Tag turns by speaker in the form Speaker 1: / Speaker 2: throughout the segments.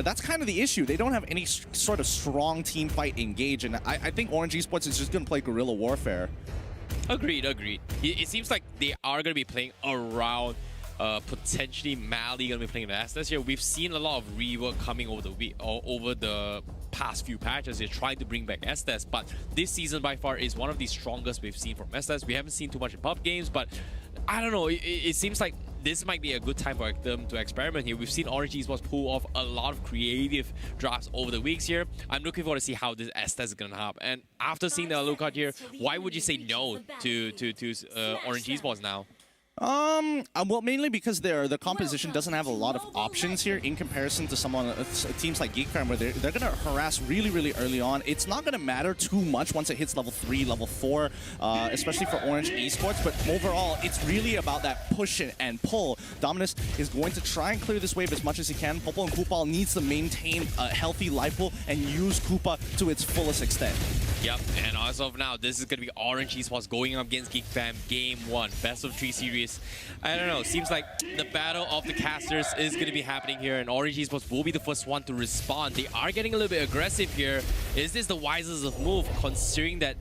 Speaker 1: that's kind of the issue. They don't have any sort of strong team fight engage, and I think Orange Esports is just going to play guerrilla warfare.
Speaker 2: Agreed. It seems like they are going to be playing around potentially Mali going to be playing the Estes here. We've seen a lot of rework coming over the past few patches. They're trying to bring back Estes, but this season by far is one of the strongest we've seen from Estes. We haven't seen too much in pub games, but I don't know. It seems like this might be a good time for them to experiment here. We've seen Orange Esports pull off a lot of creative drafts over the weeks here. I'm looking forward to see how this Estes is going to happen. And after seeing the Alucard here, why would you say no to Orange Esports now?
Speaker 1: Well, mainly because the composition doesn't have a lot of options here in comparison to teams like Geek where they're going to harass really early on. It's not going to matter too much once it hits level 3, level 4, especially for Orange Esports, but overall, it's really about that push and pull. Dominus is going to try and clear this wave as much as he can. Popo and Kupal needs to maintain a healthy life pool and use Koopa to its fullest extent.
Speaker 2: Yep, and as of now, this is going to be Orange Esports going up against Geek Fam Game 1, best of 3 series. I don't know, seems like the battle of the casters is going to be happening here, and Orange Esports will be the first one to respond. They are getting a little bit aggressive here. Is this the wisest of move, considering that,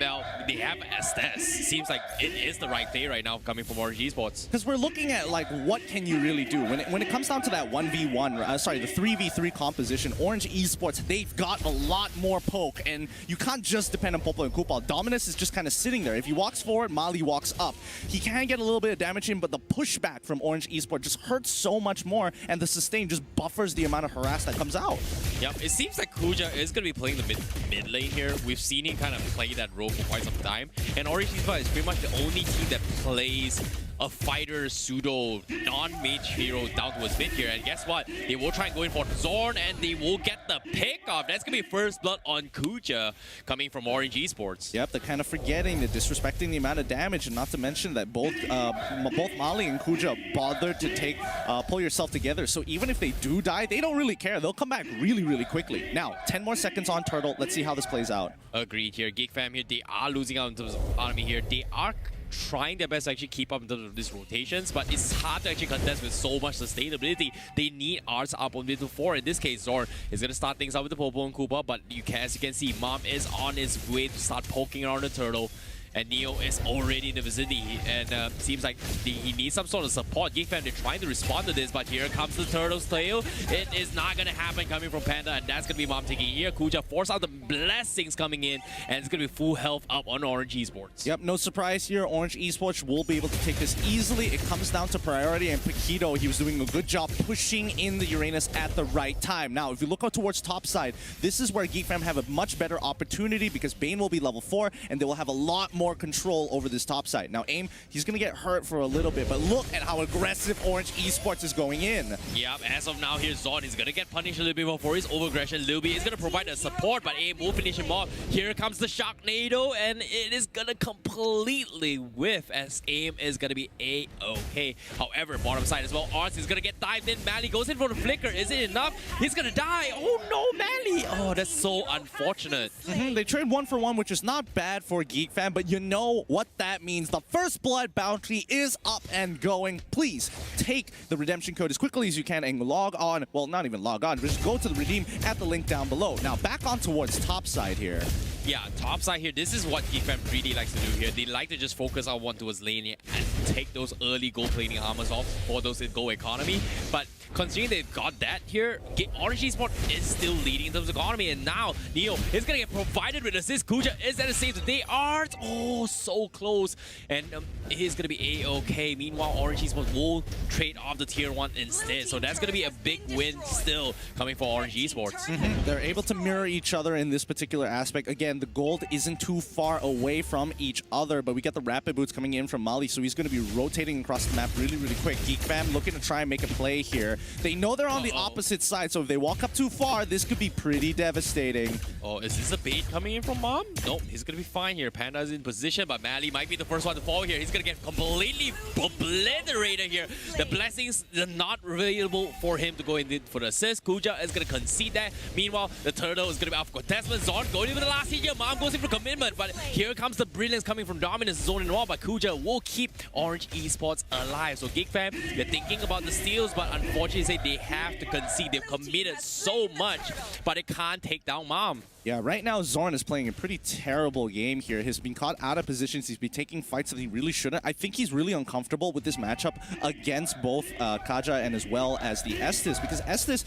Speaker 2: well, they have Estes? Seems like it is the right play right now coming from Orange Esports.
Speaker 1: Because we're looking at, like, what can you really do? When it comes down to that 1v1, sorry, the 3v3 composition, Orange Esports, they've got a lot more poke, and you can't just depend on Popo and Kupal. Dominus is just kind of sitting there. If he walks forward, Mali walks up. He can get a little bit of damage in, but the pushback from Orange Esports just hurts so much more, and the sustain just buffers the amount of harass that comes out.
Speaker 2: Yep, it seems like Kuja is going to be playing the mid lane here. We've seen him kind of play that role for quite some time, and Orange Esports is pretty much the only team that plays a fighter pseudo non-mage hero down towards mid here, and guess what? They will try and go in for Zorn, and they will get the pick off. That's gonna be first blood on Kuja coming from Orange Esports.
Speaker 1: Yep, they're kind of forgetting, they're disrespecting the amount of damage, and not to mention that both Mali and Kuja bothered to pull yourself together. So even if they do die, they don't really care. They'll come back really quickly. Now, 10 more seconds on Turtle. Let's see how this plays out.
Speaker 2: Agreed here. Geek Fam here, they are losing out in terms of economy here. They are trying their best to actually keep up in terms of these rotations, but it's hard to actually contest with so much sustainability. They need Arts up on mid to 4. In this case, Zorn is going to start things out with the Popo and Koopa, but as you can see, Mom is on his way to start poking around the Turtle. And Neo is already in the vicinity, and seems like he needs some sort of support. Geek Fam, they're trying to respond to this, but here comes the Turtle's tail. It is not going to happen coming from Panda, and that's going to be Mom taking here. Kuja force out the blessings coming in, and it's going to be full health up on Orange Esports.
Speaker 1: Yep, no surprise here. Orange Esports will be able to take this easily. It comes down to priority, and Paquito, he was doing a good job pushing in the Uranus at the right time. Now, if you look out towards top side, this is where Geek Fam have a much better opportunity because Bane will be level 4, and they will have a lot more control over this top side. Now, Aim, he's going to get hurt for a little bit, but look at how aggressive Orange Esports is going in.
Speaker 2: Yep, as of now here, Zon is going to get punished a little bit more for his overaggression. Lil B is going to provide a support, but Aim will finish him off. Here comes the Sharknado, and it is going to completely whiff as Aim is going to be A-okay. However, bottom side as well, Arts is going to get dived in. Mali goes in for the flicker. Is it enough? He's going to die. Oh no, Mali! Oh, that's so unfortunate.
Speaker 1: They trade 1 for 1, which is not bad for Geek Fam, but you know what that means. The first blood bounty is up and going. Please take the redemption code as quickly as you can and log on. Well, not even log on, just go to the redeem at the link down below. Now back on towards top side here.
Speaker 2: Yeah, top side here, this is what Geek Fam really likes to do here. They like to just focus on one towards lane and take those early gold plating armors off for those in gold economy. But considering they've got that here, Orange Esports is still leading in terms of economy, and now Neo is going to get provided with assist. Kuja is at the save the day. Art, oh, so close. And he's going to be A-okay. Meanwhile, Orange Esports will trade off the tier 1 instead. So that's going to be a big win still coming for Orange Esports.
Speaker 1: They're able to mirror each other in this particular aspect. Again, the gold isn't too far away from each other, but we got the rapid boots coming in from Mali, so he's going to be rotating across the map really quick. Geek Fam looking to try and make a play here. They know they're on the opposite side, so if they walk up too far, this could be pretty devastating.
Speaker 2: Oh, is this a bait coming in from Mom? Nope, he's going to be fine here. Panda's in position, but Mali might be the first one to fall here. He's going to get completely obliterated here. The blessings are not available for him to go in for the assist. Kuja is going to concede that. Meanwhile, the Turtle is going to be off contestment. Zon going in with the last hit here. here. Mom goes in for commitment, but here comes the brilliance coming from Dominance zone and all, but Kuja will keep Orange Esports alive. So Geek fam, they're thinking about the steals, but unfortunately they have to concede. They've committed so much, but it can't take down Mom.
Speaker 1: Yeah, right now Zorn is playing a pretty terrible game here. He's been caught out of positions. He's been taking fights that he really shouldn't. I think he's really uncomfortable with this matchup against both Kaja and as well as the Estes, because Estes,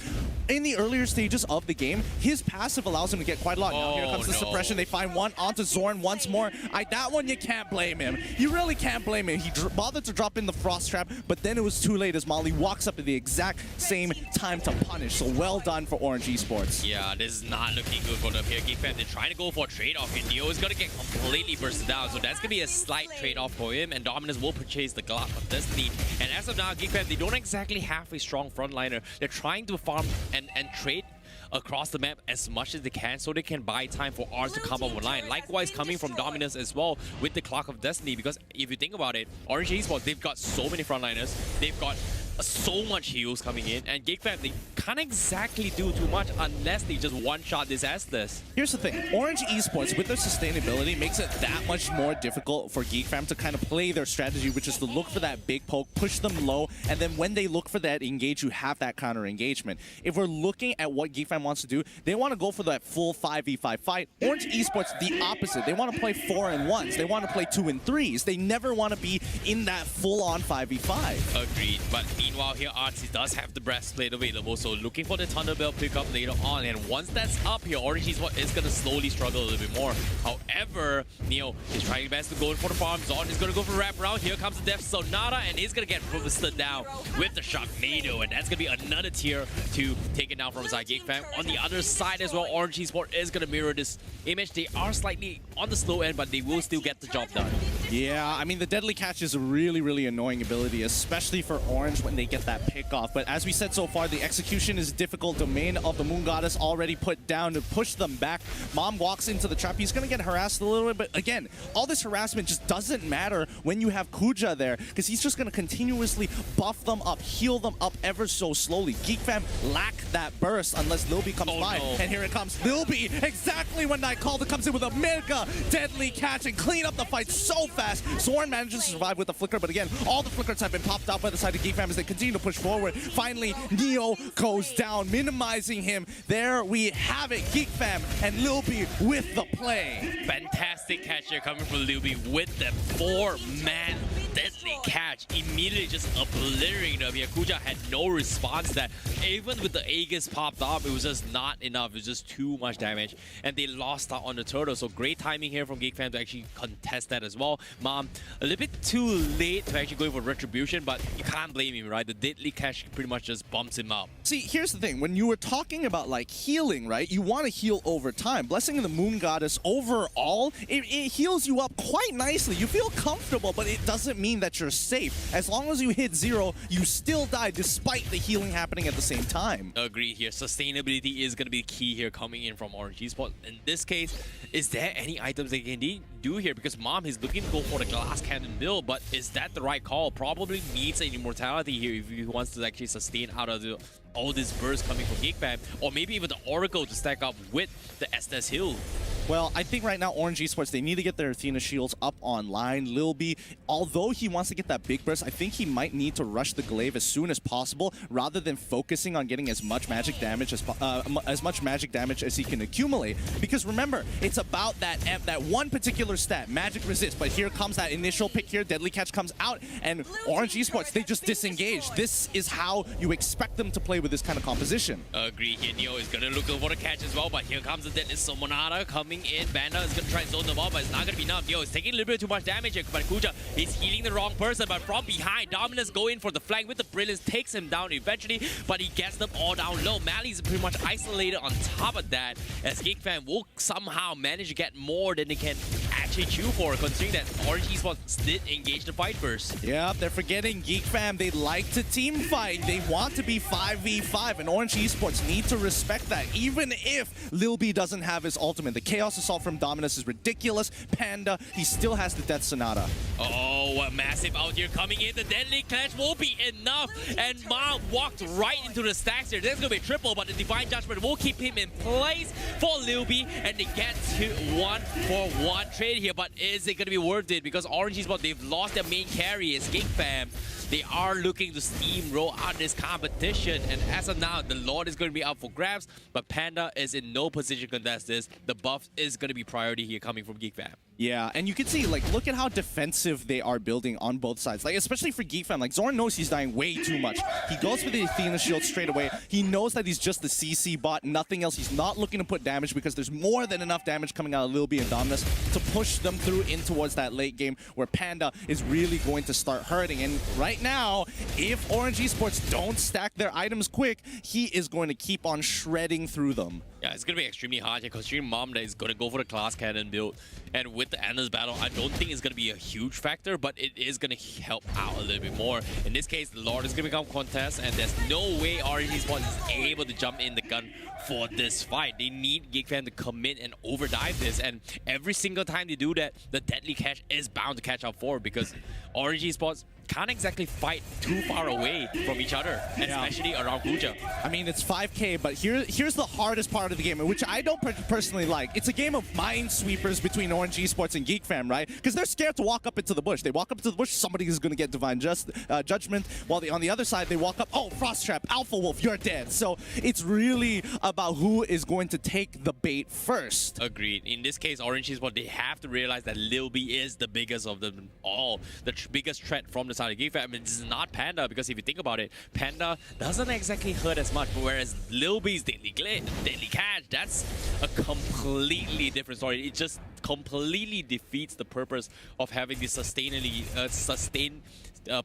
Speaker 1: in the earlier stages of the game, his passive allows him to get quite a lot. Now here comes the suppression. They find one onto Zorn once more. That one you can't blame him. You really can't blame him. He bothered to drop in the Frost Trap, but then it was too late as Molly walks up at the exact same time to punish. So well done for Orange Esports.
Speaker 2: Yeah, this is not looking good for them here. Geek fam, they're trying to go for a trade-off here. Neo is going to get completely bursted down, so that's going to be a slight trade-off for him, and Dominance will purchase the Glass of Destiny. And as of now, Geek fam, they don't exactly have a strong frontliner. They're trying to farm and trade across the map as much as they can so they can buy time for ours to come up online. Likewise, coming from Dominance as well with the Clock of Destiny, because if you think about it, Orange Esports, they've got so many frontliners, they've got so much heals coming in, and Geek fam, they can't exactly do too much unless they just one-shot this Estes.
Speaker 1: Here's the thing, Orange Esports with their sustainability makes it that much more difficult for Geek fam to kind of play their strategy, which is to look for that big poke, push them low, and then when they look for that engage, you have that counter engagement. If we're looking at what Geek fam wants to do, they want to go for that full 5v5 fight. Orange Esports, the opposite. They want to play 4-1s. They want to play 2-3s. They never want to be in that full-on 5v5.
Speaker 2: Agreed, but meanwhile here, Artsy does have the breastplate available, so looking for the Thunderbelt pickup later on, and once that's up here, Orange Esports is going to slowly struggle a little bit more. However, Neo is trying his best to go in for the farm. Zon is going to go for a wrap around. Here comes the Death Sonata, and he's going to get stood down with the Sharknado, and that's going to be another tier to take it down from side Geek fam. On the other side as well, Orange Esports is going to mirror this image. They are slightly on the slow end, but they will still get the job done.
Speaker 1: Yeah, I mean, the Deadly Catch is a really, really annoying ability, especially for Orange when they get that pick off. But as we said so far, the execution is difficult. Domain of the Moon Goddess already put down to push them back. Mom walks into the trap. He's going to get harassed a little bit, but again, all this harassment just doesn't matter when you have Kuja there, because he's just going to continuously buff them up, heal them up ever so slowly. Geek fam lack that burst unless Lilby comes by.
Speaker 2: No.
Speaker 1: And here it comes. Lilby, exactly when Night Calder comes in with a mega Deadly Catch and clean up the fight so fast. Zorn manages to survive with the flicker, but again, all the flickers have been popped out by the side of Geek fam as they continue to push forward. Finally, Neo goes down, minimizing him. There we have it, Geek fam and Lilby with the play.
Speaker 2: Fantastic catch here coming from Lilby with the 4-man Deadly Catch, immediately just obliterating them. Yakuja had no response to that. Even with the Aegis popped up, it was just not enough. It was just too much damage, and they lost out on the turtle. So great timing here from Geek fam to actually contest that as well. Mom, a little bit too late to actually go for retribution, but you can't blame him, right? The Deadly Catch pretty much just bumps him up.
Speaker 1: See, here's the thing. When you were talking about like healing, right? You want to heal over time. Blessing of the Moon Goddess overall, it heals you up quite nicely. You feel comfortable, but it doesn't mean that you're safe. As long as you hit 0, you still die despite the healing happening at the same time.
Speaker 2: Agree here. Sustainability is going to be key here coming in from Orange Esports. In this case, is there any items they can do here? Because Mom is looking to go for the glass cannon build, but is that the right call? Probably needs an immortality here if he wants to actually sustain out of all this burst coming from Geek fam, or maybe even the Oracle to stack up with the Estes Hill.
Speaker 1: Well, I think right now Orange Esports, they need to get their Athena shields up online. Lilby, although he wants to get that big burst, I think he might need to rush the glaive as soon as possible rather than focusing on getting as much magic damage as he can accumulate. Because remember, it's about that one particular stat, magic resist. But here comes that initial pick here. Deadly Catch comes out, and Orange Esports, they just disengage. This is how you expect them to play with this kind of composition.
Speaker 2: Agree here. Neo is going to look for the catch as well, but here comes the Deadly Summonata coming in. Banda is going to try and zone them off, but it's not going to be enough. Neo is taking a little bit too much damage here, but Kuja is healing the wrong person, but from behind, Dominance go in for the flank with the Brilliance, takes him down eventually, but he gets them all down low. Mali's pretty much isolated on top of that, as Geek fam will somehow manage to get more than they can actually actually chew for, considering that Orange Esports did engage the fight first.
Speaker 1: Yeah, they're forgetting Geek Fam. They like to team fight. They want to be 5v5, and Orange Esports need to respect that, even if Lil B doesn't have his ultimate. The Chaos Assault from Dominus is ridiculous. Panda, he still has the Death Sonata.
Speaker 2: Oh, what massive out here coming in. The Deadly Clash won't be enough. And Ma walked right into the stacks here. There's going to be a triple, but the Divine Judgment will keep him in place for Lil B. And they get to 1-for-1 trade here. But is it going to be worth it? Because Orange Esports, they've lost their main carry. It's Geek Fam. They are looking to steamroll out this competition. And as of now, the Lord is going to be up for grabs. But Panda is in no position to contest this. The buff is going to be priority here coming from Geek Fam.
Speaker 1: Yeah, and you can see, like, look at how defensive they are building on both sides. Like, especially for Geek Fam, like, Zorn knows he's dying way too much. He goes for the Athena shield straight away. He knows that he's just the CC bot, nothing else. He's not looking to put damage because there's more than enough damage coming out of Lil B and Dominus to push them through in towards that late game where Panda is really going to start hurting. And right now, if Orange Esports don't stack their items quick, he is going to keep on shredding through them.
Speaker 2: Yeah, it's going to be extremely hard here considering Mom is going to go for the class cannon build. And with the Endless Battle, I don't think it's going to be a huge factor, but it is going to help out a little bit more. In this case, the Lord is going to become contest, and there's no way Orange Esports is able to jump in the gun for this fight. They need Geek Fam to commit and overdive this, and every single time they do that, the Deadly Catch is bound to catch up for because Orange Esports can't exactly fight too far away from each other, especially around Kuja.
Speaker 1: I mean, it's 5K, but here's the hardest part of the game, which I don't personally like. It's a game of minesweepers between Orange Esports and Geek Fam, right? Because they're scared to walk up into the bush. They walk up into the bush, somebody is going to get Divine Judgment, while on the other side, they walk up, oh, Frost Trap, Alpha Wolf, you're dead. So it's really about who is going to take the bait first.
Speaker 2: Agreed. In this case, Orange Esports, they have to realize that Lil B is the biggest of them all. The biggest threat from the side of Geek Fam. I mean, this is not Panda, because if you think about it, Panda doesn't exactly hurt as much, whereas Lil B's Deadly Catch, that's a completely different story. It just completely defeats the purpose of having this sustained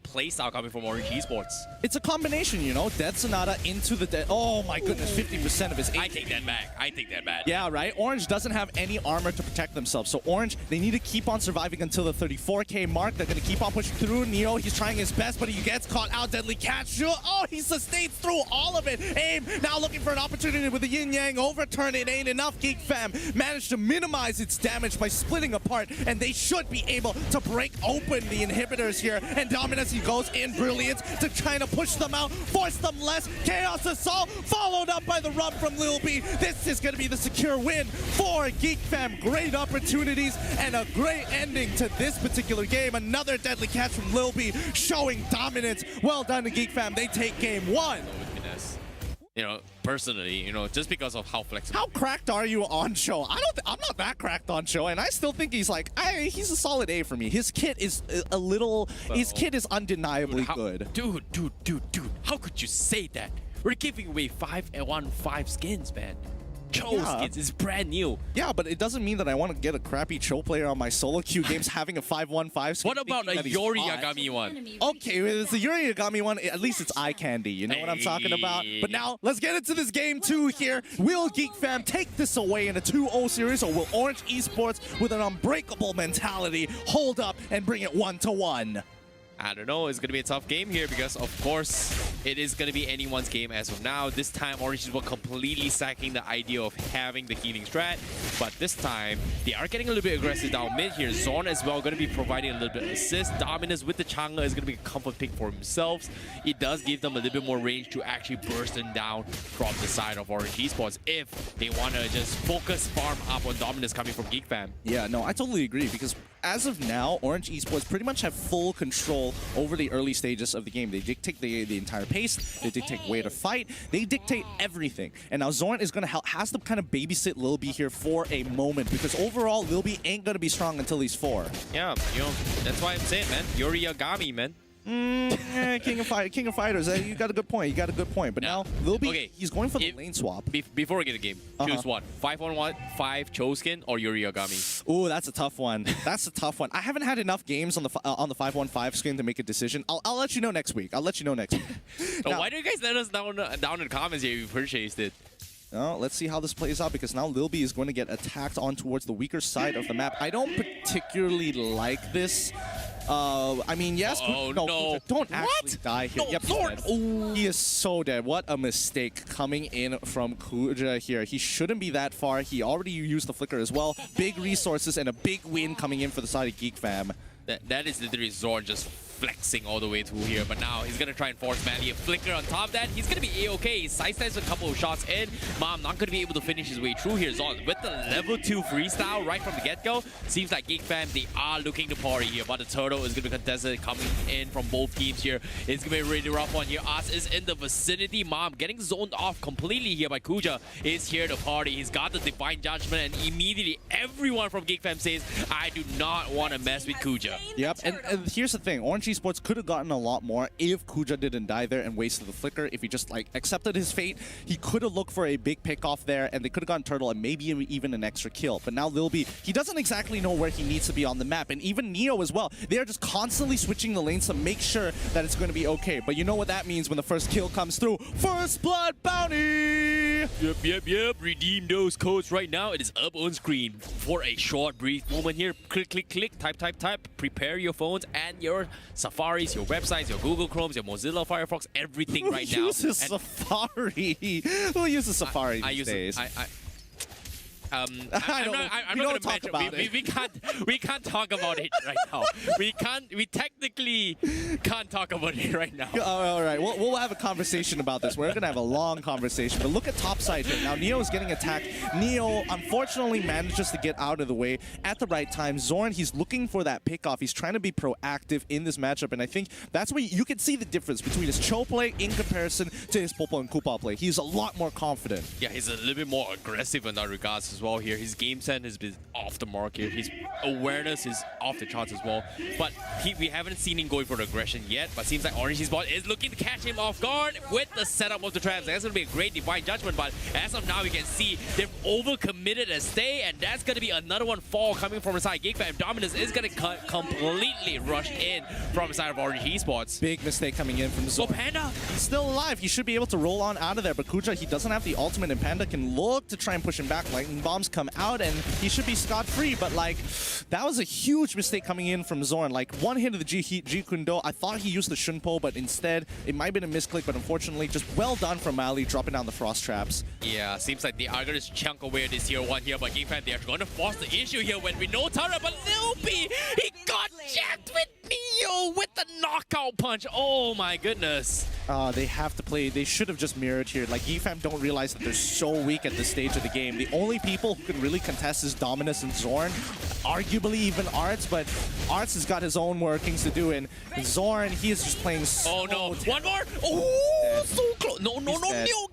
Speaker 2: playstyle coming from Orange Esports.
Speaker 1: It's a combination, you know, Death Sonata into the dead. Oh my goodness, 50% of his HP.
Speaker 2: I take that back. I take that back.
Speaker 1: Yeah, right? Orange doesn't have any armor to protect themselves. So Orange, they need to keep on surviving until the 34K mark. They're going to keep on pushing through. Neo, he's trying his best, but he gets caught out. Deadly Catch. Oh, he sustains through all of it. Aim, now looking for an opportunity with the Yin Yang overturn. It ain't enough. Geek Fam managed to minimize its damage by splitting apart, and they should be able to break open the inhibitors here. And Dominus, he goes in brilliance to try to push them out, force them less. Chaos Assault followed up by the rub from Lil B. This is going to be the secure win for Geek Fam. Great opportunities and a great ending to this particular game. Another Deadly Catch from Lil B showing dominance. Well done to Geek Fam. They take game one.
Speaker 2: You know, personally, you know, just because of how flexible.
Speaker 1: How cracked are you on show? I'm not that cracked on show, and I still think he's like, he's a solid A for me. His kit is a little, his kit is undeniably good.
Speaker 2: Dude, how could you say that? We're giving away 5-1-5 skins, man. Cho skins is brand new.
Speaker 1: Yeah, but it doesn't mean that I want to get a crappy Cho player on my solo queue games having a 5-1-5 skin.
Speaker 2: What about a Yori Yagami one?
Speaker 1: Okay, it's a Yuri Yagami one. At least it's eye candy. You know what I'm talking about? But now, let's get into this game 2 here. Will Geek Fam take this away in a 2-0 series, or will Orange Esports, with an unbreakable mentality, hold up and bring it 1-1?
Speaker 2: I don't know. It's going to be a tough game here because, of course, it is going to be anyone's game as of now. This time, Orange is completely sacking the idea of having the healing strat. But this time, they are getting a little bit aggressive down mid here. Zorn as well going to be providing a little bit of assist. Dominus with the Chang'e is going to be a comfort pick for themselves. It does give them a little bit more range to actually burst them down from the side of Orange Esports if they want to just focus farm up on Dominus coming from Geek Fam.
Speaker 1: Yeah, no, I totally agree because as of now, Orange Esports pretty much have full control over the early stages of the game. They dictate the entire pace, they dictate where to fight, they dictate everything. And now Zorn is going to has to kind of babysit Lil B here for a moment because overall, Lil B ain't going to be strong until he's 4.
Speaker 2: Yeah, you know, that's why I'm saying, man. Yori Yagami, man.
Speaker 1: King of Fighters. You got a good point. You got a good point. But now, Lil B, he's going for the lane swap.
Speaker 2: Before we get the game, choose one. 5-1-1-5 Cho skin or Yuri Yagami?
Speaker 1: Ooh, that's a tough one. That's a tough one. I haven't had enough games on the 5-1-5 skin to make a decision. I'll let you know next week. I'll let you know next week.
Speaker 2: Now, why do you guys let us down in the comments here if you purchased it?
Speaker 1: Let's see how this plays out, because now Lil B is going to get attacked on towards the weaker side of the map. I don't particularly like this. I mean, yes.
Speaker 2: Oh,
Speaker 1: no.
Speaker 2: no.
Speaker 1: Don't actually die here.
Speaker 2: No,
Speaker 1: Yep, he's dead. He is so dead. What a mistake coming in from Kuja here. He shouldn't be that far. He already used the flicker as well. Big resources and a big win coming in for the side of Geek fam.
Speaker 2: That is literally Zorn just flexing all the way through here, but now he's gonna try and force Mally a flicker on top of that. He's gonna be A-okay. He sidesteps a couple of shots in. Mom not gonna be able to finish his way through here. Zorn with the level 2 freestyle right from the get-go. Seems like Geek fam, they are looking to party here, but the turtle is gonna be contested coming in from both teams here. It's gonna be a really rough one here. Us is in the vicinity. Mom getting zoned off completely here by Kuja is here to party. He's got the Divine Judgment, and immediately everyone from Geek fam says, I do not want to mess with Kuja.
Speaker 1: Yep, and here's the thing. Orange Esports could have gotten a lot more if Kuja didn't die there and wasted the flicker. If he just like accepted his fate, he could have looked for a big pick off there, and they could have gotten Turtle and maybe even an extra kill. But now Lil B, he doesn't exactly know where he needs to be on the map, and even Neo as well. They are just constantly switching the lanes to make sure that it's going to be okay. But you know what that means when the first kill comes through. First blood bounty!
Speaker 2: Yep. Redeem those codes right now. It is up on screen for a short, brief moment here. Click, type. Prepare your phones and your Safaris, your websites, your Google Chromes, your Mozilla Firefox, everything right now.
Speaker 1: Who uses Safari? Who uses Safari these days?
Speaker 2: I'm not gonna
Speaker 1: talk
Speaker 2: mention,
Speaker 1: about it.
Speaker 2: we can't talk about it right now. We technically can't talk about it right now.
Speaker 1: All right, we'll have a conversation about this. We're gonna have a long conversation. But look at top side here. Now Neo is getting attacked. Neo unfortunately manages to get out of the way at the right time. Zorn, he's looking for that pick off. He's trying to be proactive in this matchup, and I think that's where you can see the difference between his Cho play in comparison to his Popo and Koopa play. He's a lot more confident.
Speaker 2: Yeah, he's a little bit more aggressive in that regards as well here. His game sense has been off the mark here. His awareness is off the charts as well. But we haven't seen him going for the aggression yet. But seems like Orange Esports is looking to catch him off guard with the setup of the traps. That's going to be a great Divine Judgment. But as of now, we can see they've overcommitted a stay. And that's going to be another one fall coming from the side. Geek fam Dominus is going to completely rush in from the side of Orange Esports.
Speaker 1: Big mistake coming in from the Zorn.
Speaker 2: So Panda,
Speaker 1: he's still alive. He should be able to roll on out of there. But Kuja, he doesn't have the ultimate, and Panda can look to try and push him back. Lightning bombs come out, and he should be scot-free. But like, that was a huge mistake coming in from Zorn. Like, one hit of the G Kundo. I thought he used the Shunpo, but instead it might have been a misclick. But unfortunately, just well done from Mally dropping down the frost traps.
Speaker 2: Yeah, seems like they are going to chunk away this tier 1 here, but Geek fam, they are going to force the issue here when we know Tara, but Lil B, he got jacked with Neo with the knockout punch. Oh my goodness.
Speaker 1: They have to play. They should have just mirrored here. Like, Geek fam don't realize that they're so weak at this stage of the game. The only people who can really contest is Dominus and Zorn. Arguably even Arts, but Arts has got his own workings to do, and Zorn, he is just playing so
Speaker 2: Oh no,
Speaker 1: terrible.
Speaker 2: one more! Oh, so close! No, Neo,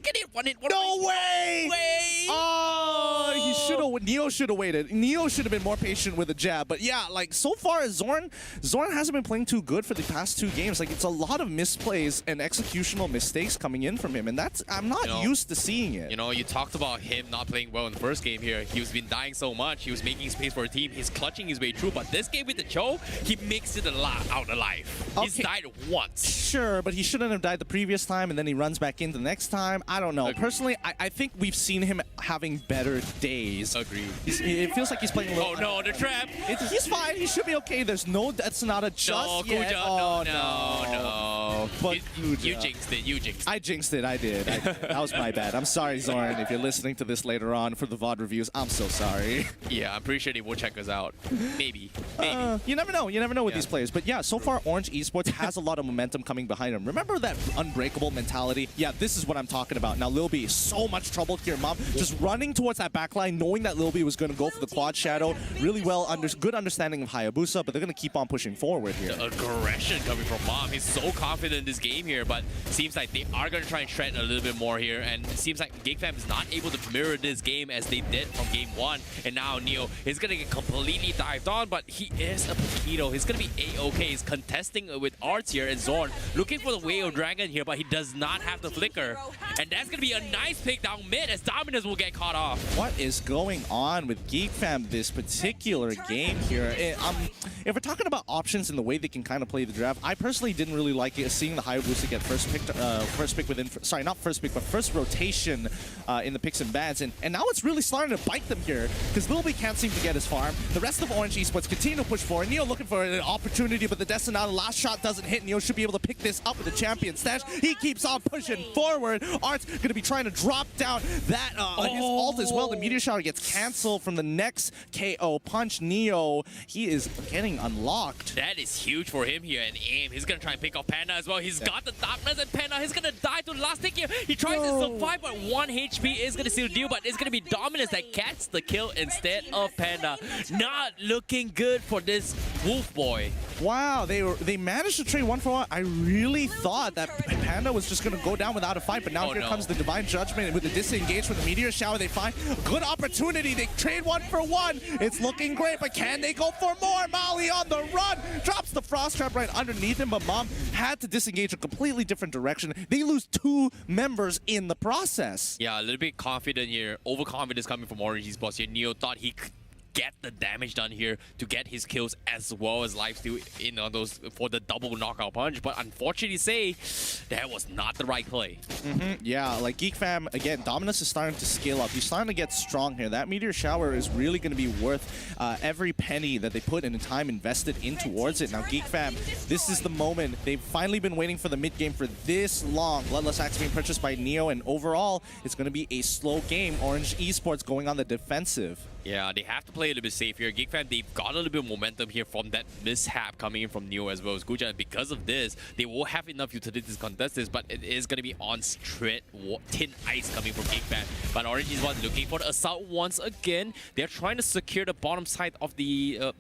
Speaker 2: get it! One hit,
Speaker 1: No way!
Speaker 2: Way!
Speaker 1: Oh, he should have. Neo should have waited. Neo should have been more patient with the jab. But yeah, like, so far Zorn hasn't been playing too good for the past 2 games. Like, it's a lot of misplays and executional mistakes coming in from him, and that's, I'm not used to seeing it.
Speaker 2: You know, you talked about him not playing well in the first game here. He was been dying so much. He was making space for a team. He's clutching his way through. But this game with the Cho, he makes it out alive. Okay. He's died once.
Speaker 1: Sure, but he shouldn't have died the previous time, and then he runs back in the next time. I don't know. Personally, I think we've seen him having better days.
Speaker 2: Agreed.
Speaker 1: It feels like he's playing a little...
Speaker 2: Oh no, the trap!
Speaker 1: He's fine. He should be okay. There's no... That's not a just yet.
Speaker 2: Kuja,
Speaker 1: oh,
Speaker 2: no.
Speaker 1: But
Speaker 2: you jinxed it. You jinxed it.
Speaker 1: I jinxed it. I did. That was my bad. I'm sorry, Zorn. If you're listening to this later on for the VOD reviews, I'm so sorry.
Speaker 2: Yeah, I'm pretty sure they will check us out. Maybe.
Speaker 1: You never know. You never know with these players. But yeah, so far Orange Esports has a lot of momentum coming behind him. Remember that unbreakable mentality? Yeah, this is what I'm talking about. Now Lil B, so much trouble here. Mom just running towards that backline, knowing that Lil B was going to go for the quad shadow. Really good understanding of Hayabusa, but they're going to keep on pushing forward here.
Speaker 2: The aggression coming from Mom. He's so confident in this game here, but seems like they are going to try and shred a little bit more here, and it seems like Geek fam is not able to mirror this game as they did from game 1, and now Neo is going to get completely dived on, but he is a Paquito. He's going to be A-okay. He's contesting with Arts here, and Zorn looking for the Wave of Dragon here, but he does not have the flicker, and that's going to be a nice pick down mid as Dominus will get caught off.
Speaker 1: What is going on with Geek fam this particular game here? If we're talking about options and the way they can kind of play the draft, I personally didn't really like it, seeing the Hayabusa get first pick within, sorry, not first pick, but first rotation in the picks and bans. And now it's really starting to bite them here because Lil B can't seem to get his farm. The rest of Orange Esports continue to push forward. Neo looking for an opportunity, but the Destinado last shot doesn't hit. Neo should be able to pick this up with the champion stash. He keeps on pushing forward. Art's going to be trying to drop down that his ult as well. The meteor shower gets canceled from the next KO punch. Neo, he is getting unlocked.
Speaker 2: That is huge for him here. And Aim, he's going to try and pick off Panda as well. He's got the darkness, and Panda, he's going to die to the last tick here. He tries to survive, but 1 HP is going to seal the deal, but it's going to be Dominus that gets the kill instead of Panda. Not looking good for this Wolf Boy.
Speaker 1: Wow, they managed to trade 1 for 1. I really thought that Panda was just going to go down without a fight, but now here comes the Divine Judgment with the disengage from the Meteor Shower. They find a good opportunity. They trade 1 for 1. It's looking great, but can they go for more? Mali on the run, drops the Frost Trap right underneath him, but Mom had to disengage a completely different direction. They lose 2 members in the process.
Speaker 2: Yeah, a little bit confident here. Overconfidence coming from Orange Esports here. Neo thought he could get the damage done here to get his kills as well as lifesteal in on those for the double knockout punch, but unfortunately that was not the right play.
Speaker 1: Yeah, like Geek Fam, again, Dominus is starting to scale up. He's starting to get strong here. That Meteor Shower is really going to be worth every penny that they put in the time invested in towards it. Now Geek Fam, this is the moment. They've finally been waiting for the mid game for this long. Bloodlust Axe being purchased by Neo, and overall it's going to be a slow game. Orange Esports going on the defensive.
Speaker 2: Yeah, they have to play a little bit safe here. Geek Fam, they've got a little bit of momentum here from that mishap coming in from Neo as well as Guja. And because of this, they will have enough utilities to contest this, but it is going to be on straight tin ice coming from Geek Fam. But Orange is looking for the assault once again. They're trying to secure the bottom side of the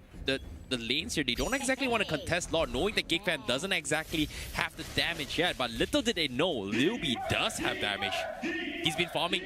Speaker 2: lanes here. They don't exactly want to contest Lord, knowing that Geek Fam doesn't exactly have the damage yet, but little did they know, Lil B does have damage. He's been farming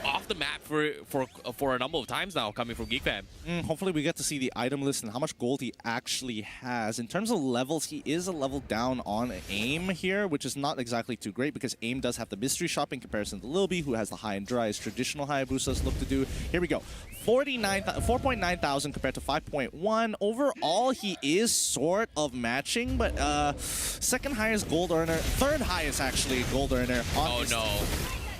Speaker 2: off the map for a number of times now coming from Geek Fam.
Speaker 1: Hopefully we get to see the item list and how much gold he actually has. In terms of levels, he is a level down on Aim here, which is not exactly too great because Aim does have the mystery shop in comparison to Lil B, who has the high and dry as traditional Hayabusas look to do. Here we go. 4.9 thousand compared to 5.1. Overall, he is sort of matching, but second highest gold earner, third highest actually gold earner.
Speaker 2: Oh no.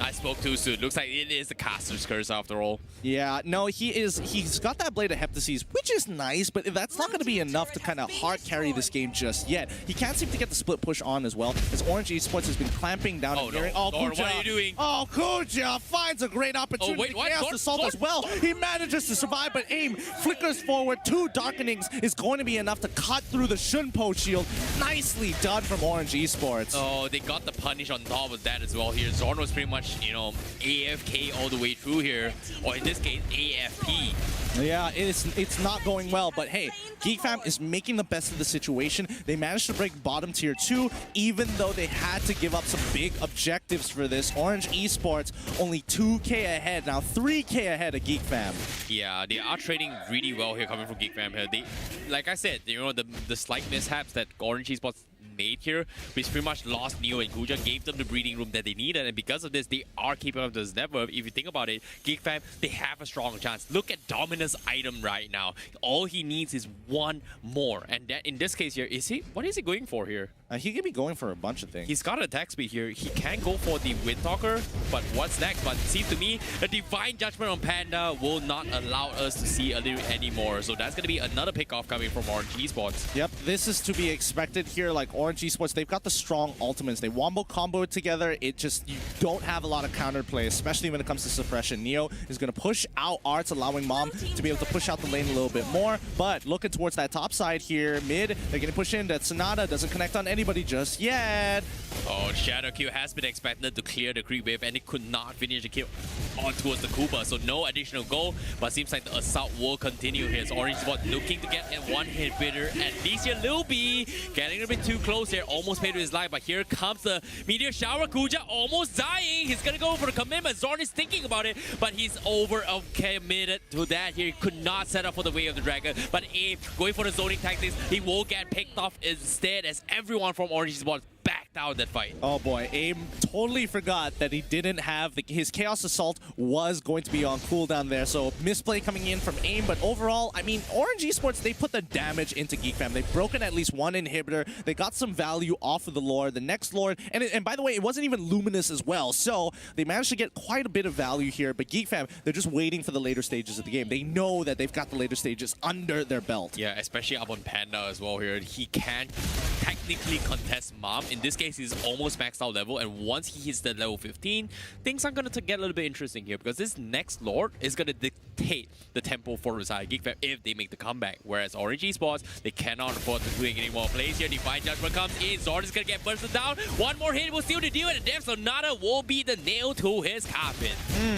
Speaker 2: I spoke too soon. Looks like it is the caster's curse after all.
Speaker 1: Yeah, no, he's got that Blade of Heptases, which is nice, but that's not going to be enough to kind of hard carry this game just yet. He can't seem to get the split push on as well, as Orange Esports has been clamping down and hearing. Oh,
Speaker 2: Lord, what are you doing?
Speaker 1: Oh, Kuja finds a great opportunity.
Speaker 2: Oh, wait, what?
Speaker 1: Chaos Assault as well. He manages to survive, but Aim flickers forward. 2 Darkenings is going to be enough to cut through the Shunpo shield. Nicely done from Orange Esports.
Speaker 2: Oh, they got the punish on top of that as well here. Zorn was pretty much, you know, AFK all the way through here, or in this case, AFP.
Speaker 1: Yeah, it's not going well, but hey, Geek Fam is making the best of the situation. They managed to break bottom tier 2, even though they had to give up some big objectives for this. Orange Esports only 2K ahead, now 3K ahead of Geek Fam.
Speaker 2: Yeah, they are trading really well here coming from Geek Fam here. They, like I said, you know, the slight mishaps that Orange Esports made here, which pretty much lost Neo and Kuja, gave them the breathing room that they needed, and because of this, they are keeping up this level. If you think about it, Geek Fam, they have a strong chance. Look at Dominus' item right now. All he needs is 1 more, and that, in this case here, what is he going for here?
Speaker 1: He could be going for a bunch of things.
Speaker 2: He's got attack speed here. He can go for the Windtalker, but what's next? But it seems to me, the Divine Judgment on Panda will not allow us to see a little anymore. So that's going to be another pickoff coming from Orange Esports.
Speaker 1: Yep, this is to be expected here. Like Orange Esports, they've got the strong ultimates. They wombo combo it together. It just, you don't have a lot of counterplay, especially when it comes to suppression. Neo is going to push out Arts, allowing Mom to be able to push out the lane a little bit more. But looking towards that top side here, mid, they're going to push in. That Sonata doesn't connect on anybody just yet.
Speaker 2: Oh, Shadow Q has been expected to clear the creep wave, and it could not finish the kill on towards the Kuba, so no additional goal, but seems like the assault will continue here. So Orange Spot looking to get a 1-hit hitter. At least here, Lil B getting a bit too close here, almost paid with his life, but here comes the Meteor Shower. Kuja almost dying. He's gonna go for the commitment. Zorn is thinking about it, but he's committed to that here. He could not set up for the Way of the Dragon, but Aim going for the zoning tactics. He will get picked off instead, as everyone from Orange Spot backed out of that fight.
Speaker 1: Oh boy, AIM totally forgot that he didn't have his Chaos Assault was going to be on cooldown there, so misplay coming in from AIM, but overall, I mean, Orange Esports, they put the damage into Geek Fam. They've broken at least one inhibitor. They got some value off of the Lord. The next Lord, and by the way, it wasn't even Luminous as well, so they managed to get quite a bit of value here, but Geek Fam, they're just waiting for the later stages of the game. They know that they've got the later stages under their belt.
Speaker 2: Yeah, especially up on Panda as well here. He can technically contest Mom. In this case, he's almost maxed out level, and once he hits the level 15, things are going to get a little bit interesting here, because this next Lord is going to dictate the tempo for Reside Geek Fam if they make the comeback. Whereas Orange Esports, they cannot afford to do any more plays here. Divine Judgment comes in. Zord is going to get bursted down. One more hit will seal the deal, and Dev Sonata will be the nail to his coffin.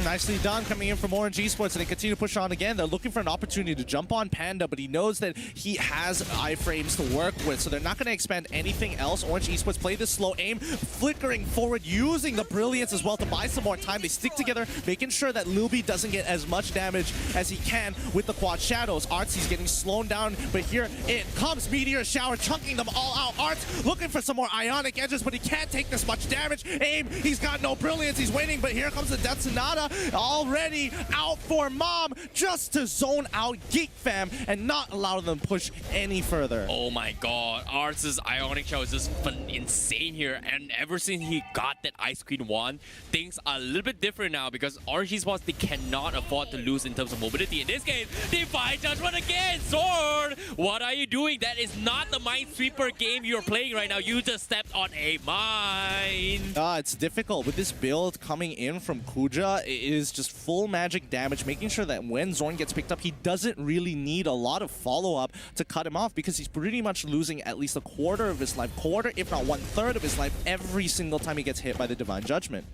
Speaker 1: Nicely done coming in from Orange Esports, and they continue to push on again. They're looking for an opportunity to jump on Panda, but he knows that he has iframes to work with, so they're not going to expand anything else. Orange Esports play this slow aim, flickering forward, using the Brilliance as well to buy some more time. They stick together, making sure that Lil B doesn't get as much damage as he can with the Quad Shadows. Artsy's getting slowed down, but here it comes. Meteor Shower, chunking them all out. Arts looking for some more Ionic Edges, but he can't take this much damage. AIM, he's got no Brilliance, he's waiting, but here comes the Death Sonata, already out for Mom, just to zone out Geek Fam and not allow them to push any further.
Speaker 2: Oh my god, Arts' Ionic Show is just insane here, and ever since he got that Ice Queen wand, things are a little bit different now, because Orange Esports, they cannot afford to lose in terms of mobility. In this case, Divine Judgment again! Sword! What are you doing? That is not the Minesweeper game you're playing right now. You just stepped on a mine.
Speaker 1: It's difficult. With this build coming in from Kuja, it is just full magic damage, making sure that when Zorn gets picked up, he doesn't really need a lot of follow-up to cut him off, because he's pretty much losing at least a quarter of his life, if not 1/3 of his life, every single time he gets hit by the Divine Judgment.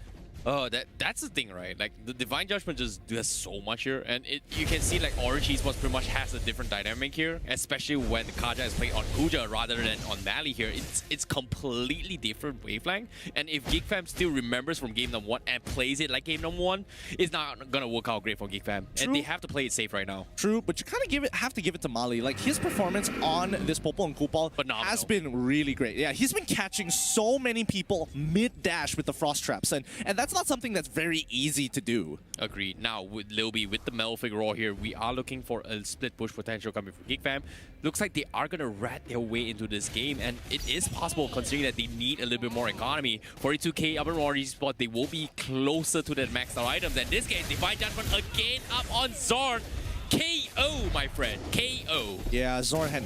Speaker 2: Oh, that's the thing, right? Like, the Divine Judgment just does so much here, and you can see, like, Orange Esports pretty much has a different dynamic here, especially when Kaja is playing on Kuja rather than on Mali here. It's completely different wavelength, and if Geek Fam still remembers from game number 1 and plays it like game number 1, it's not gonna work out great for Geek Fam.
Speaker 1: True.
Speaker 2: And they have to play it safe right now.
Speaker 1: True, but you kind of have to give it to Mali. Like, his performance on this Popol and Kupal has been really great. Yeah, he's been catching so many people mid-dash with the Frost Traps, and that's not something that's very easy to do.
Speaker 2: Agreed. Now, with Lil B, with the Malefic Roar here, we are looking for a split push potential coming from Geek Fam. Looks like they are going to rat their way into this game, and it is possible considering that they need a little bit more economy. 42k up in Orange Esports, they will be closer to that maxed out items. In this case, Divine Judgment again up on Zorn. KO, my friend. KO.
Speaker 1: Yeah, Zorn had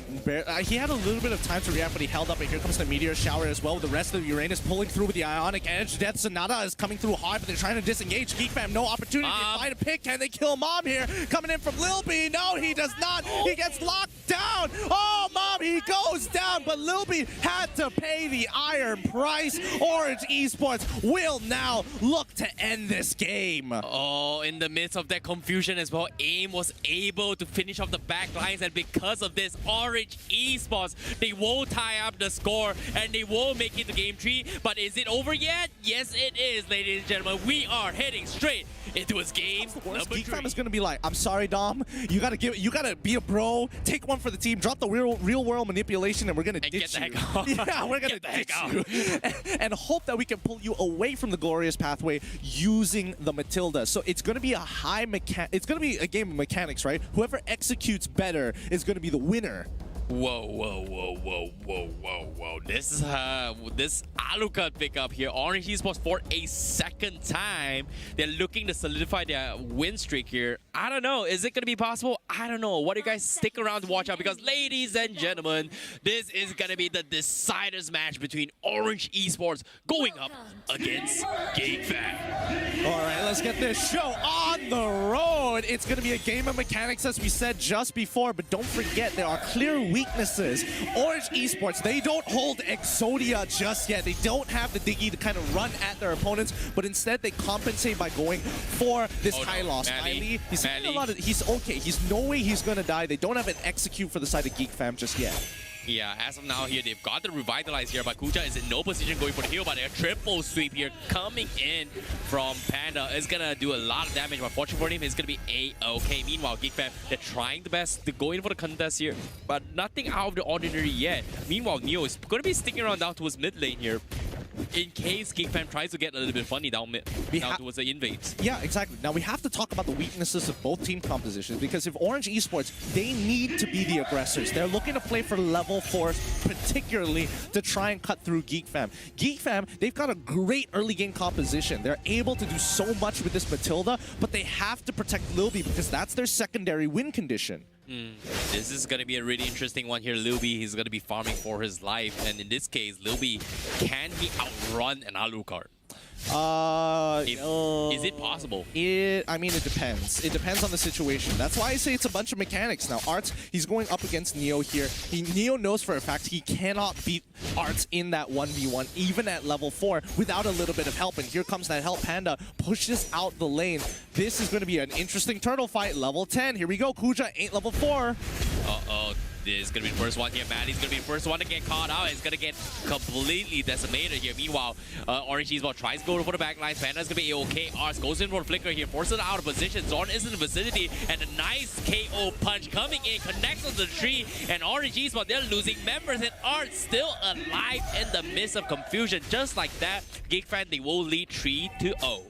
Speaker 1: he had a little bit of time to react, but he held up, and here comes the Meteor Shower as well. The rest of Uranus pulling through with the Ionic Edge. Death Sonata is coming through hard, but they're trying to disengage. Geek Fam, no opportunity to find a pick. Can they kill Mom here? Coming in from Lil B. No, he does not. He gets locked down. Oh, Mom, he goes down, but Lil B had to pay the iron price. Orange Esports will now look to end this game.
Speaker 2: Oh, in the midst of that confusion as well, AIM was able to finish off the back lines, and because of this, Orange Esports, they will tie up the score and they will make it to game 3. But is it over yet? Yes, it is, ladies and gentlemen. We are heading straight into his game number 3.
Speaker 1: Geek Fam is gonna be like, I'm sorry, Dom. You gotta be a bro. Take one for the team. Drop the real world manipulation, and we're gonna ditch you. Yeah, we're gonna ditch you, and hope that we can pull you away from the glorious pathway using the Matilda. So it's gonna be it's gonna be a game of mechanics, right? Whoever executes better is gonna be the winner.
Speaker 2: Whoa, whoa, whoa, whoa, whoa, whoa, whoa. This Alucard pickup here. Orange Esports for a second time. They're looking to solidify their win streak here. I don't know. Is it going to be possible? I don't know. What do you guys stick around to watch out? Because, ladies and gentlemen, this is going to be the deciders match between Orange Esports going up against Geek Fam.
Speaker 1: All right, let's get this show on the road. It's going to be a game of mechanics, as we said just before, but don't forget, there are clear weaknesses. Orange Esports, they don't hold Exodia just yet. They don't have the Diggy to kind of run at their opponents, but instead they compensate by going for this high loss. Miley, he's okay. He's no way he's going to die. They don't have an execute for the side of Geek Fam just yet.
Speaker 2: Yeah, as of now here, they've got the Revitalize here, but Kuja is in no position going for the heal, but a triple sweep here coming in from Panda is going to do a lot of damage. But fortunately for him, it's going to be A-okay. Meanwhile, Geek Fam, they're trying the best to go in for the contest here, but nothing out of the ordinary yet. Meanwhile, Neo is going to be sticking around down towards mid lane here. in case Geek Fam tries to get a little bit funny down mid, down towards the invades.
Speaker 1: Yeah, exactly. Now we have to talk about the weaknesses of both team compositions, because if Orange Esports, they need to be the aggressors. They're looking to play for level 4, particularly to try and cut through Geek Fam. Geek Fam, they've got a great early game composition. They're able to do so much with this Matilda, but they have to protect Lilby because that's their secondary win condition.
Speaker 2: This is going to be a really interesting one here. Lilby, he's going to be farming for his life. And in this case, Lilby, can he outrun an Alucard? Is it possible?
Speaker 1: I mean, it depends. It depends on the situation. That's why I say it's a bunch of mechanics. Now, Arts, he's going up against Neo here. Neo knows for a fact he cannot beat Arts in that 1v1, even at level 4, without a little bit of help. And here comes that help. Panda pushes out the lane. This is going to be an interesting turtle fight. Level 10. Here we go. Kuja ain't level 4.
Speaker 2: Uh-oh. This is going to be the first one here. Maddie's going to be the first one to get caught out. It's going to get completely decimated here. Meanwhile, Orange Esports tries to go for the backline. Panda's going to be A-OK. Arts goes in for a flicker here. Forces it out of position. Zorn is in the vicinity. And a nice KO punch coming in. Connects on the tree. And Orange Esports, they're losing members. And Arts still alive in the midst of confusion. Just like that, Geek Fan, they will lead 3-0.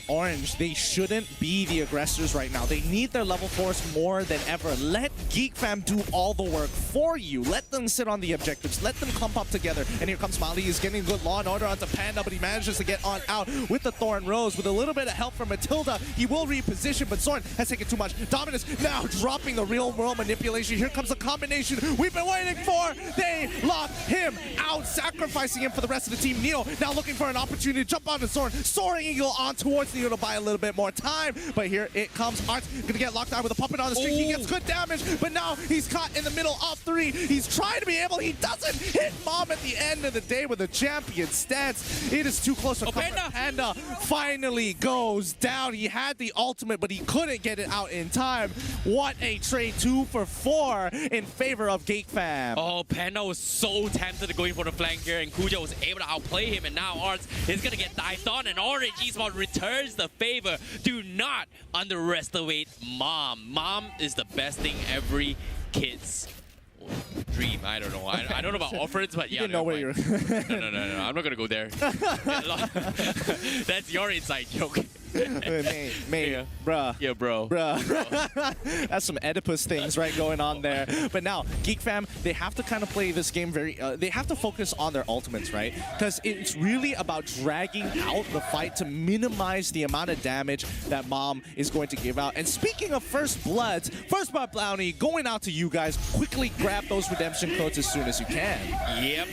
Speaker 1: Orange, they shouldn't be the aggressors right now. They need their level 4s more than ever. Let Geek Fam do all the work for you. Let them sit on the objectives. Let them clump up together. And here comes Mali. He's getting good law and order onto Panda, but he manages to get on out with the Thorn Rose. With a little bit of help from Matilda, he will reposition, but Zorn has taken too much. Dominus now dropping the real world manipulation. Here comes the combination we've been waiting for. They lock him out, sacrificing him for the rest of the team. Neo now looking for an opportunity to jump onto Zorn. Soaring Eagle on towards Neo to buy a little bit more time, but here it comes. Arts gonna get locked out with a puppet on the string. He gets good damage, but now he's caught in the middle of 3. He's trying to be able, he doesn't hit Mom at the end of the day with a champion stance. It is too close for comfort. Panda finally goes down. He had the ultimate, but he couldn't get it out in time. What a trade, 2 for 4 in favor of Geek Fam.
Speaker 2: Oh, Panda was so tempted to go in for the flank here, and Kuja was able to outplay him, and now Arts is gonna get dived on, and Orange Esports returns the favor. Do not underestimate Mom. Mom is the best thing every kid's dream. I don't know. I don't know about orphans, but yeah.
Speaker 1: You didn't know where you're.
Speaker 2: No. I'm not gonna go there. That's your inside joke.
Speaker 1: Mate,
Speaker 2: yeah.
Speaker 1: Bruh.
Speaker 2: Yeah, bro.
Speaker 1: That's some Oedipus things right going on there. But now, Geek Fam, they have to kind of play this game very... they have to focus on their ultimates, right? Because it's really about dragging out the fight to minimize the amount of damage that Mom is going to give out. And speaking of First Bloods, First Blood Bounty going out to you guys. Quickly grab those redemption codes as soon as you can.
Speaker 2: Yep,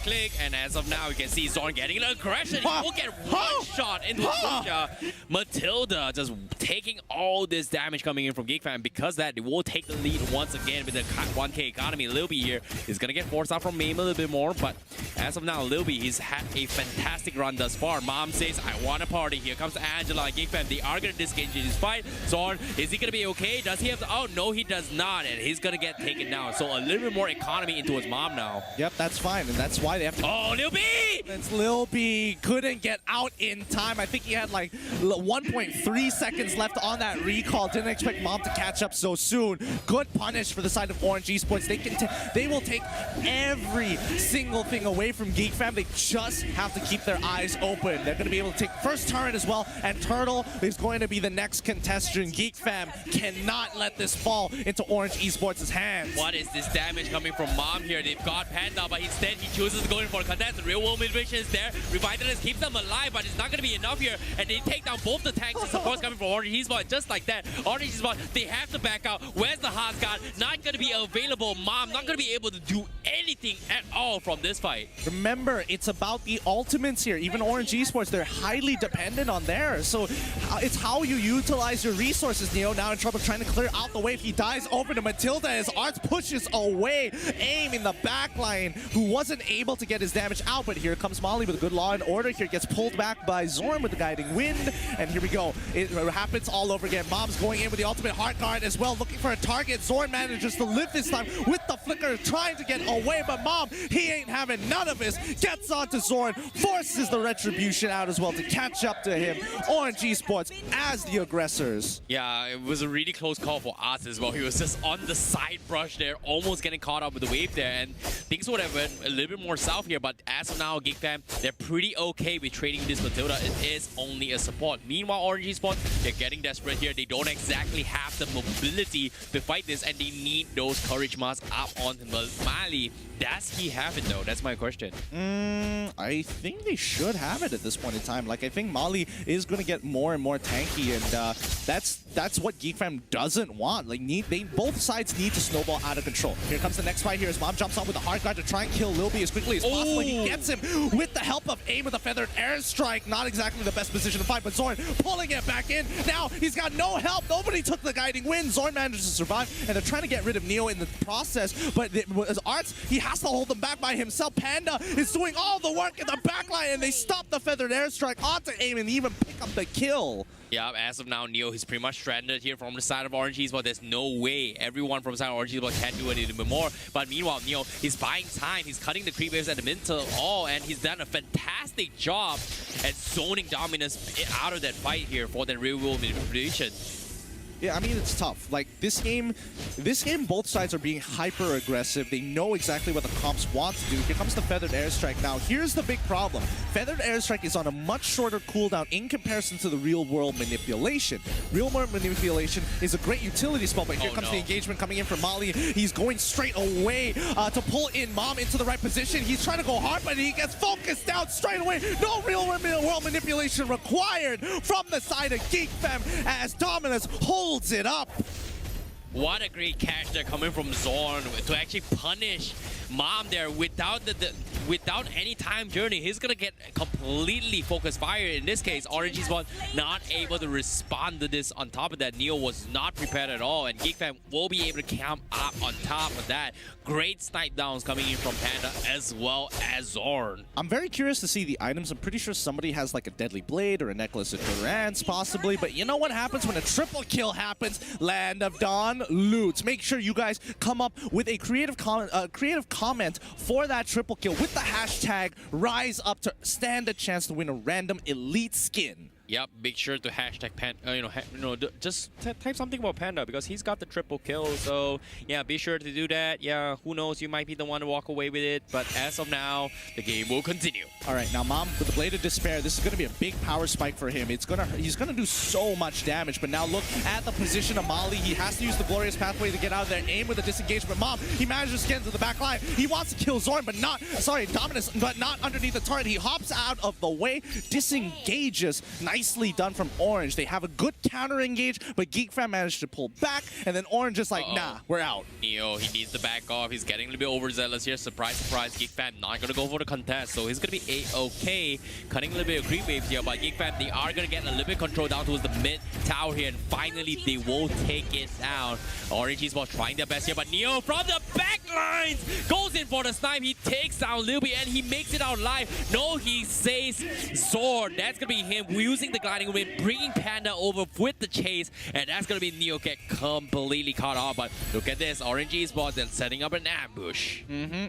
Speaker 2: click. And as of now, you can see Zorn getting an aggression. He will get one shot into Kuja. Matilda just taking all this damage coming in from Geek Fam. Because that, they will take the lead once again with the 1k economy. Lilby here is going to get forced out from Mame a little bit more, but as of now, Lilby, he's had a fantastic run thus far. Mom says, I want a party. Here comes Angela. Geek Fam, they are going to disengage in this fight. Zorn, is he going to be okay? Does he have the... Oh, no, he does not, and he's going to get taken down. So a little bit more economy into his Mom now.
Speaker 1: Yep, that's fine, and that's why they have to...
Speaker 2: Oh, Lil B!
Speaker 1: It's Lil B. Couldn't get out in time. I think he had like 1.3 seconds left on that recall. Didn't expect Mom to catch up so soon. Good punish for the side of Orange Esports. They will take every single thing away from Geek Fam. They just have to keep their eyes open. They're going to be able to take first turret as well, and Turtle is going to be the next contestant. Geek Fam cannot let this fall into Orange Esports' hands.
Speaker 2: What is this damage coming from Mom here? They've got Panda, but instead he chooses to go in for a contest. Real world vision is there. Revitalize keeps them alive, but it's not going to be enough here. And they take down both the tanks and supports coming from Orange Esports. Just like that, Orange Esports, they have to back out. Where's the hard guard? Not going to be available. Mom not going to be able to do anything at all from this fight.
Speaker 1: Remember, it's about the ultimates here. Even Orange Esports, they're highly dependent on theirs. So it's how you utilize your resources. Neo now in trouble trying to clear out the way. If he dies over to Matilda as Arts pushes away. Aim in the back line, who wasn't able to get his damage out, but here comes Molly with a good law and order here. Gets pulled back by Zorn with the guiding wind. And here we go. It happens all over again. Mom's going in with the ultimate heart guard as well, looking for a target. Zorn manages to live this time with the flicker, trying to get away, but Mom, he ain't having none of this. Gets onto Zorn, forces the retribution out as well to catch up to him. Orange Esports as the aggressors.
Speaker 2: Yeah, it was a really close call for us as well. He was just on the side brush there, almost getting caught up with the wave there, and things would have went a little bit more south here, but as of now, Geek Fam, they're pretty okay with trading this Matilda. It is only a support. Meanwhile, Orange Esports, they're getting desperate here. They don't exactly have the mobility to fight this, and they need those courage masks up on Mali. Does he have it though? That's my question.
Speaker 1: I think they should have it at this point in time. Like, I think Mali is going to get more and more tanky, and that's what Geek Fam doesn't want. Like, both sides need to snowball out of control. Here comes the next fight here as Mom jumps on with the hard guard to try and kill Lil B as quickly as possible. He gets him with the help of aim with a feathered airstrike. Not exactly the best position to fight, but Zorn pulling it back in. Now he's got no help. Nobody took the guiding win. Zorn manages to survive, and they're trying to get rid of Neo in the process, but as Arts, he has to hold them back by himself. Panda is doing all the work in the backline, and they stop the feathered airstrike onto aim and even pick up the kill.
Speaker 2: Yeah, as of now, Neo, he's pretty much stranded here from the side of Orange Esports. There's no way everyone from the side of Orange Esports can do anything more. But meanwhile, Neo, he's buying time. He's cutting the creep waves at the middle all, and he's done a fantastic job at zoning dominance out of that fight here for the real-world manipulation.
Speaker 1: Yeah, I mean, it's tough. Like, this game, both sides are being hyper-aggressive. They know exactly what the comps want to do. Here comes the Feathered Airstrike. Now, here's the big problem. Feathered Airstrike is on a much shorter cooldown in comparison to the real-world manipulation. Real-world manipulation is a great utility spell, but here comes the engagement coming in from Mali. He's going straight away to pull in Mom into the right position. He's trying to go hard, but he gets focused down straight away. No real-world manipulation required from the side of Geek Fam as Dominus holds it up.
Speaker 2: What a great catch there coming from Zorn to actually punish Mom there without without any time journey. He's gonna get completely focused fire. In this case, Orange Esports not able to respond to this. On top of that, Neo was not prepared at all, and Geek Fam will be able to come up on top of that. Great snipe downs coming in from Panda as well as Zorn.
Speaker 1: I'm very curious to see the items. I'm pretty sure somebody has like a deadly blade or a necklace of Durans possibly, but you know what happens when a triple kill happens? Land of Dawn loot. Make sure you guys come up with a creative comment for that triple kill with the hashtag Rise Up to stand a chance to win a random elite skin.
Speaker 2: Yep, make sure to hashtag Panda, just type something about Panda because he's got the triple kill. So yeah, be sure to do that. Yeah, who knows, you might be the one to walk away with it. But as of now, the game will continue.
Speaker 1: All right, now Mom with the Blade of Despair. This is going to be a big power spike for him. He's gonna do so much damage. But now look at the position of Mali. He has to use the Glorious Pathway to get out of there. Aim with a disengagement. Mom, he manages to get into the back line. He wants to kill Zorn, but not, Dominus, but not underneath the turret. He hops out of the way, disengages. Nicely done from Orange. They have a good counter engage, but Geek Fam managed to pull back, and then Orange is like, nah, we're out.
Speaker 2: Neo, he needs to back off. He's getting a little bit overzealous here. Surprise, surprise. Geek Fam not going to go for the contest, so he's going to be A-okay. Cutting a little bit of creep waves here, but Geek Fam, they are going to get a little bit control down towards the mid tower here, and finally they will take it down. Orange Esports trying their best here, but Neo from the back lines goes in for the snipe. He takes down Lil B, and he makes it out live. No, he says Sword. That's going to be him using the gliding win, bringing Panda over with the chase, and that's going to be Neo get completely caught off. But look at this, Orange Esports then setting up an ambush.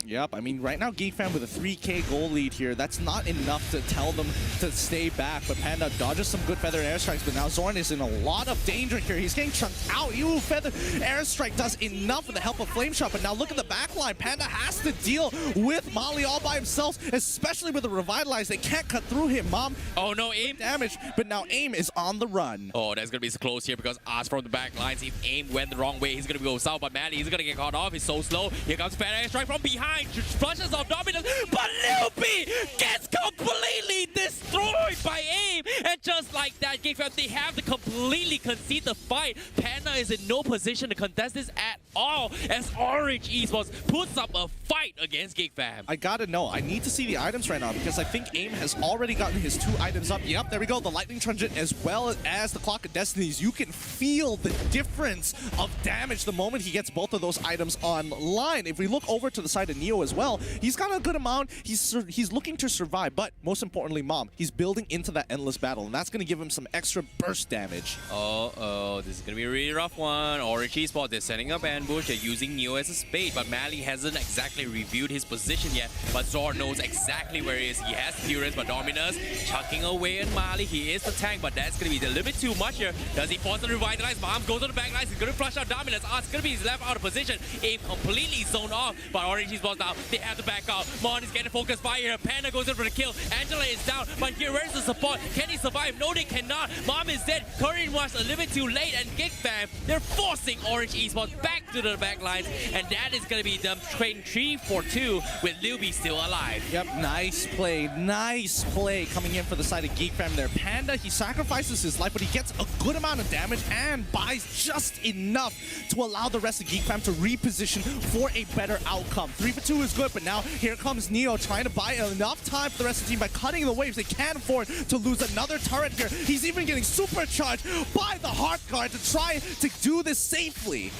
Speaker 1: Yep, I mean, right now Geek Fam with a 3K goal lead here, that's not enough to tell them to stay back, but Panda dodges some good feather airstrikes, but now Zorn is in a lot of danger here. He's getting chunked out. Feather airstrike does enough with the help of Flame Shot, but now look at the backline. Panda has to deal with Mali all by himself, especially with the Revitalize. They can't cut through him. Mom,
Speaker 2: oh no, Aim
Speaker 1: damage, but now Aim is on the run.
Speaker 2: Oh, that's gonna be so close here because Oz from the back lines. If Aim went the wrong way, he's gonna go south, but Mali, he's gonna get caught off. He's so slow. Here comes Feather Airstrike from behind, flushes off Dominus, but Lil B gets completely destroyed by Aim, and just like that, Geek Fam, they have to completely concede the fight. Panda is in no position to contest this at all as Orange Esports puts up a fight against Geek Fam.
Speaker 1: I gotta know. I need to see the items right now because I think AIM has already gotten his 2 items up. Yep, there we go. The Lightning Truncheon as well as the Clock of Destinies. You can feel the difference of damage the moment he gets both of those items online. If we look over to the side of Neo as well, he's got a good amount. He's looking to survive, but most importantly, Mom, he's building into that endless battle, and that's going to give him some extra burst damage.
Speaker 2: Oh, this is going to be a really rough one. Orange Esports, they're setting up ambush. They're using Neo as a spade, but Mally hasn't exactly reviewed his position yet. But Zord knows exactly where he is. He has clearance, but Dominus chucking away at Mally. He is the tank, but that's going to be a little bit too much here. Does he force the revitalize? Moms goes to the back lines. He's going to flush out Dominus. It's going to be left out of position. Aim completely zoned off, but Orange Esports now, they have to back out. Mon is getting focused fire here. Panda goes in for the kill. Angela is down, but here, where's the support? Can he survive? No, they cannot. Mom is dead. Current was a little bit too late, and Geek Fam, they're forcing Orange Esports back to the back lines, and that is going to be them trading 3-4-2 with Luby still alive.
Speaker 1: Yep, nice play coming in for the side of Geek Fam there. Panda, he sacrifices his life, but he gets a good amount of damage and buys just enough to allow the rest of Geek Fam to reposition for a better outcome. 3-for-2 is good, but now here comes Neo trying to buy enough time for the rest of the team by cutting the waves. They can't afford to lose another turret here. He's even getting supercharged by the Heart Guard to try to do this safely.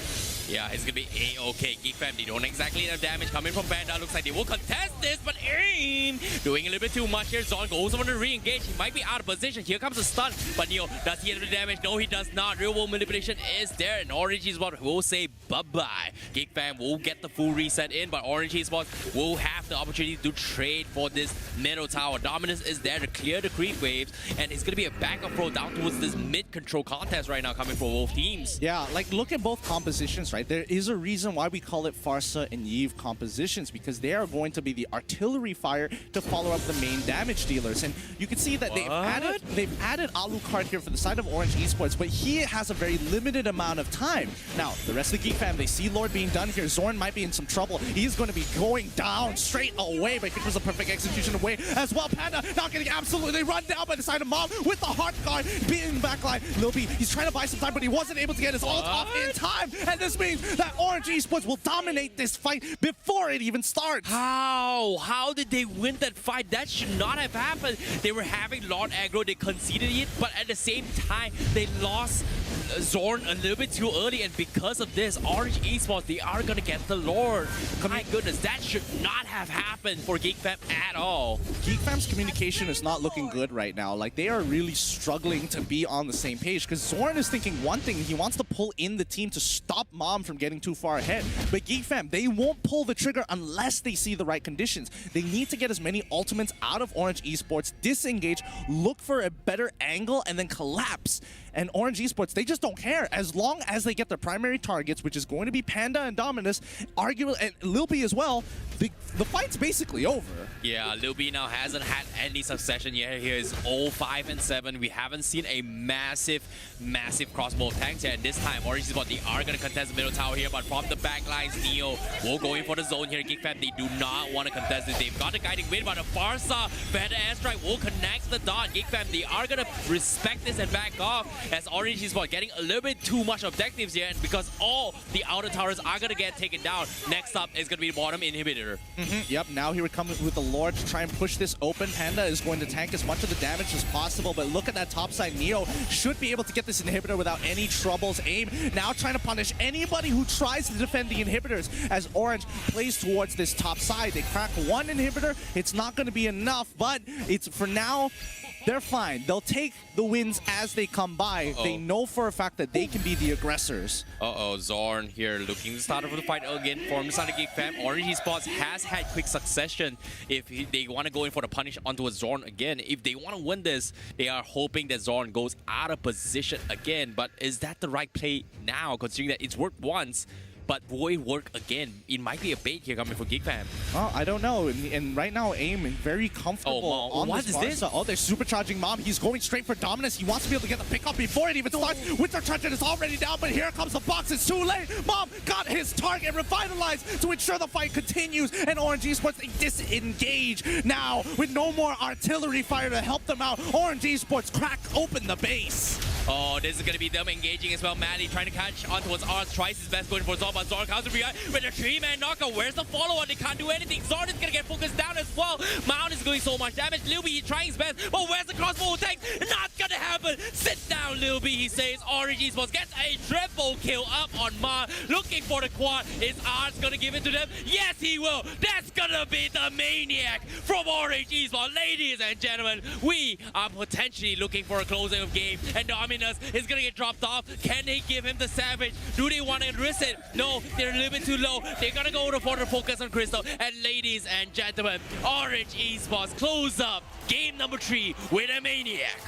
Speaker 2: Yeah, it's gonna be A-okay. Geek Fam, they don't exactly have damage coming from Panda. Looks like they will contest this, but AIM doing a little bit too much here. Zon goes over to re-engage. He might be out of position. Here comes a stun, but Neo, does he have the damage? No, he does not. Real world manipulation is there, and Orange Esports will say bye-bye. Geek Fam will get the full reset in, but Orange Esports will have the opportunity to trade for this middle tower. Dominus is there to clear the creep waves, and it's gonna be a backup throw down towards this mid-control contest right now coming for both teams.
Speaker 1: Yeah, like look at both compositions, right? There is a reason why we call it Farsa and Yve compositions, because they are going to be the artillery fire to follow up the main damage dealers. And you can see that they've added Alucard here for the side of Orange Esports, but he has a very limited amount of time. Now, the rest of the Geek Fam, they see Lord being done here. Zorn might be in some trouble. He's going to be going down straight away, but here was a perfect execution away as well. Panda not getting absolutely run down by the side of Mom with the Heart Guard being in the backline. Lil B, he's trying to buy some time, but he wasn't able to get his ult off in time, and this means that Orange Esports will dominate this fight before it even starts.
Speaker 2: How did they win that fight? That should not have happened. They were having Lord aggro, they conceded it, but at the same time, they lost Zorn a little bit too early, and because of this, Orange Esports, they are gonna get the Lord. My goodness, that should not have happened for Geek Fam at all.
Speaker 1: Geek Fam's communication is not looking good right now. Like, they are really struggling to be on the same page, because Zorn is thinking one thing. He wants to pull in the team to stop Mom from getting too far ahead. But Geek Fam, they won't pull the trigger unless they see the right conditions. They need to get as many ultimates out of Orange Esports, disengage, look for a better angle, and then collapse. And Orange Esports, they just don't care. As long as they get their primary targets, which is going to be Panda and Dominus, arguably, and Lil B as well, the fight's basically over.
Speaker 2: Yeah, Lil B now hasn't had any succession yet. Here is 0-5-7. We haven't seen a massive crossbow tanks here. And this time, Orange Esports, they are going to contest the middle tower here, but from the back lines, Neo will go in for the zone here. Geek Fam, they do not want to contest this. They've got the guiding wind, but the Farsa, better airstrike will connect the dot. Geek Fam, they are going to respect this and back off, as Orange Esports getting a little bit too much objectives here, and because all the outer towers are going to get taken down. Next up is going to be the bottom inhibitor.
Speaker 1: Yep, now he would come with the Lord to try and push this open. Panda is going to tank as much of the damage as possible, but look at that top side. Neo should be able to get this inhibitor without any troubles. AIM now trying to punish anybody who tries to defend the inhibitors as Orange plays towards this top side. They crack one inhibitor. It's not going to be enough, but it's for now. They're fine. They'll take the wins as they come by. They know for a fact that they can be the aggressors.
Speaker 2: Zorn here looking to start off the fight again for the side of Geek Fam. Orange Esports has had quick succession. If they want to go in for the punish onto a Zorn again, if they want to win this, they are hoping that Zorn goes out of position again. But is that the right play now, considering that it's worked once? But will it work again? It might be a bait here coming for Geek Fam.
Speaker 1: Oh, I don't know. And right now, AIM is very comfortable on
Speaker 2: what
Speaker 1: this
Speaker 2: is this?
Speaker 1: Oh, they're supercharging Mom. He's going straight for Dominus. He wants to be able to get the pick up before it even starts. Winter Truncheon is already down, but here comes the box. It's too late. Mom got his target revitalized to ensure the fight continues. And Orange Esports, they disengage now with no more artillery fire to help them out. Orange Esports crack open the base.
Speaker 2: Oh, this is going to be them engaging as well. Maddie trying to catch on towards Arts, tries his best going for Zord, but Zord comes to behind with a 3-man knockout. Where's the follow-on? They can't do anything. Zord is going to get focused down as well. Mount is doing so much damage. Lil B trying his best, but where's the crossbow attack? Not going to happen. Sit down, Lil B, he says. Orange Esports gets a triple kill up on Ma. Looking for the quad. Is Arts going to give it to them? Yes, he will. That's going to be the maniac from Orange Esports. Ladies and gentlemen, we are potentially looking for a closing of game, and Dominus is going to get dropped off. Can they give him the Savage? Do they want to risk it? No, they're a little bit too low. They're going to go for the focus on Crystal. And ladies and gentlemen, Orange Esports close up game number 3 with a maniac.